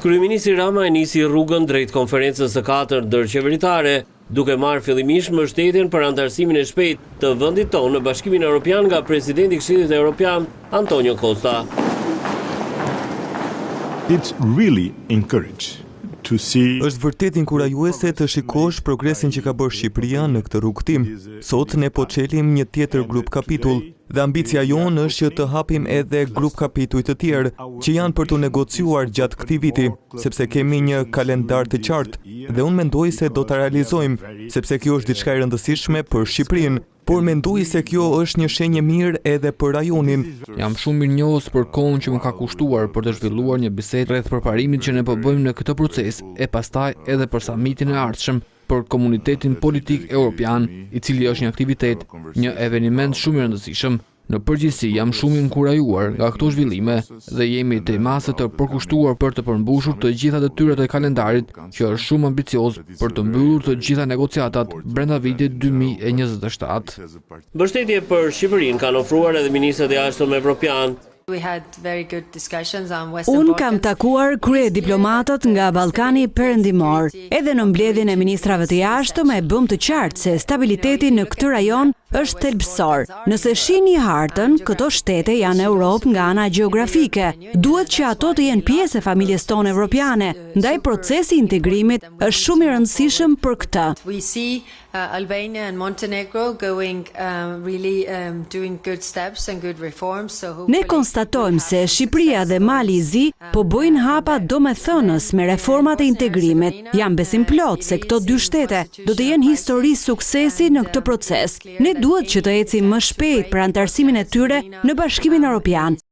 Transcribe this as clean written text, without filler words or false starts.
Kryeministri Rama e nisi rrugën drejt konferencës së 4 ndërqeveritare, duke marrë fillimisht mbështetjen për antarësimin e shpejtë të vendit tonë në Bashkimin Evropian nga presidenti i Këshillit Evropian Antonio Costa. It's really encouraged to see. Është vërtet inkurajuese të shikosh progresin që ka bërë Shqipëria në këtë rrugtim. Sot ne po çelim një tjetër grup kapitull dhe ambicia jonë është që të hapim edhe grup kapituj të tjerë që janë për të negociuar gjatë këtij viti, sepse kemi një kalendar të qartë dhe unë mendoj se do ta realizojmë, sepse kjo është diçka e rëndësishme për Shqipërinë. Por mendoj se kjo është një shenjë mirë edhe për rajonin. Jam shumë mirënjohës për kohën që më ka kushtuar për të zhvilluar një bisedë rreth përparimit që ne po bëjmë në këtë proces, e pastaj edhe për samitin e ardhshëm, për komunitetin politik evropian, i cili është një aktivitet, një eveniment shumë i rëndësishëm. Në përgjithësi jam shumë inkurajuar nga këto zhvillime dhe jemi te masë të përkushtuar për të përmbushur të gjitha detyrat e kalendarit që është shumë ambicioz për të mbyllur të gjitha negociatat brenda vitit 2027. Mbështetje për Shqipërinë kanë ofruar edhe ministrat e jashtëm evropian. Unë kam takuar krye diplomatët nga Ballkani Perëndimor. Edhe në mbledhjen e ministrave të jashtëm e bëm të qartë se stabiliteti në këtë rajon është thelbësor. Nëse shihni hartën, këto shtete janë Europë nga ana gjeografike. Duhet që ato të jenë pjesë e familjes tonë evropiane. Ndaj procesi i integrimit është shumë i rëndësishëm për këtë. Albania and Montenegro going doing good steps and good reforms. Ne konstatojmë se Shqipëria dhe Mali i Zi po bojnë hapa domethënës me reformat e integrimit. Jam besim plot se këto dy shtete do të jenë histori suksesi në këtë proces. Ne duhet që të ecim më shpejt për antarësimin e tyre në Bashkimin Evropian.